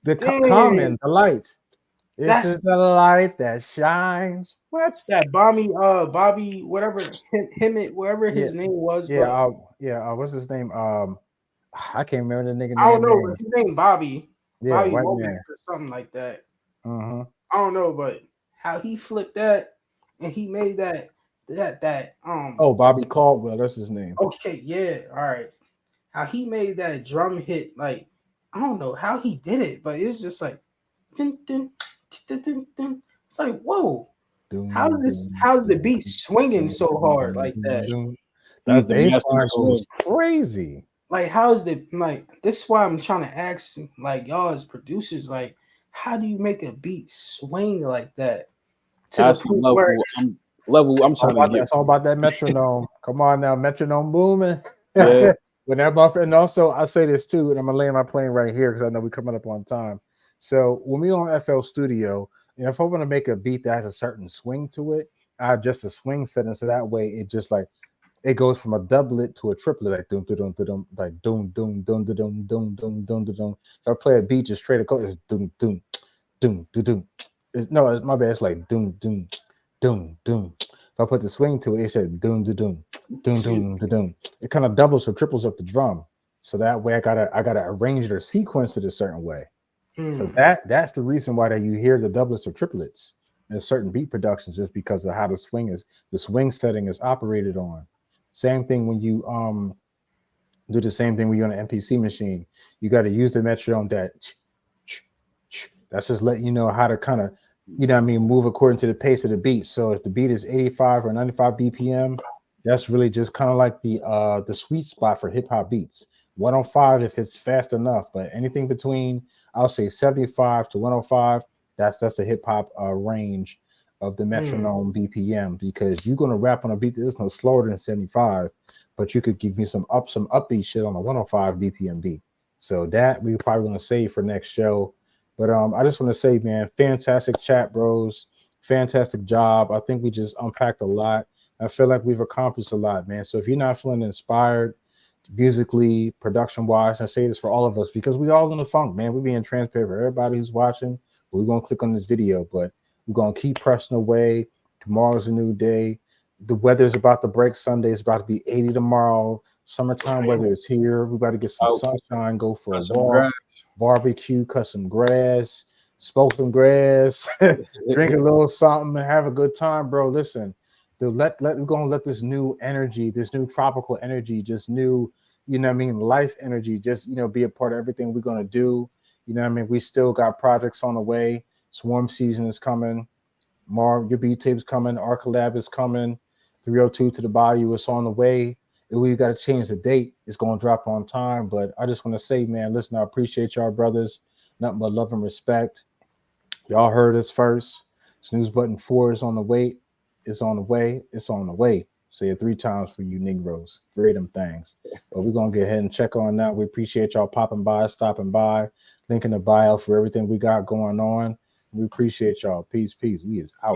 The Dang. Common, the light. This is the light that shines. What? That Bobby, whatever whatever his name was. What's his name? I can't remember the nigga I don't name. know, but his name Bobby. Yeah, Bobby white Womack man. or something like that. Mm-hmm. I don't know, but how he flipped that and he made that. Oh, Bobby Caldwell, that's his name. Okay, yeah, all right. How he made that drum hit, like I don't know how he did it, but it's just like, dun, dun, dun, dun, dun. It's like whoa, how's the beat swinging so hard like that? That bass line was crazy. Like how's the this is why I'm trying to ask like y'all as producers, like how do you make a beat swing like that? That's the level I'm trying to get. It's all about that metronome. Come on now, metronome booming. Yeah. And also I say this too, and I'm gonna land my plane right here because I know we're coming up on time. So when we on FL Studio, and if I want to make a beat that has a certain swing to it, I adjust the swing setting so that way it just like it goes from a doublet to a triplet, like doom doom doom, like doom doom doom doom doom doom doom doom. If I play a beat just straight across, it's doom doom doom doom. No, it's my bad. It's like doom doom doom doom. If I put the swing to it, it said doom doom doom doom doom. It kind of doubles or triples up the drum, so that way I gotta arrange it or sequence it a certain way. So that's the reason why that you hear the doublets or triplets in certain beat productions, just because of how the swing setting is operated on. Same thing when you do the same thing when you're on an MPC machine. You got to use the metronome that's just letting you know how to kind of, move according to the pace of the beat. So if the beat is 85 or 95 BPM, that's really just kind of like the sweet spot for hip hop beats. 105 if it's fast enough, but anything between, I'll say 75 to 105, that's the hip hop range of the metronome BPM, because you're gonna rap on a beat that's no slower than 75, but you could give me some upbeat shit on a 105 BPM beat. So that we probably gonna save for next show. But I just want to say, man, fantastic chat, bros. Fantastic job. I think we just unpacked a lot. I feel like we've accomplished a lot, man. So if you're not feeling inspired musically, production wise, I say this for all of us because we all in the funk, man. We're being transparent for everybody who's watching. We're gonna click on this video, but we're gonna keep pressing away. Tomorrow's a new day. The weather's about to break. Sunday is about to be 80 tomorrow. Summertime weather is here. We got to get some sunshine, go for a walk, barbecue, cut some grass, smoke some grass, drink a little something, and have a good time, bro. Listen, we're gonna let this new energy, this new tropical energy, just new, you know what I mean, life energy, just, you know, be a part of everything we're gonna do. You know what I mean? We still got projects on the way. Swarm season is coming. Your beat tape's coming. Our collab is coming. 302 to the body was on the way. We got to change the date. It's going to drop on time. But I just want to say, man, listen, I appreciate y'all, brothers. Nothing but love and respect. Y'all heard us first. Snooze button 4 is on the way. It's on the way. It's on the way. Say it 3 times for you Negroes. 3 of them things. But we're going to get ahead and check on that. We appreciate y'all popping by, stopping by. Link in the bio for everything we got going on. We appreciate y'all. Peace, peace. We is out.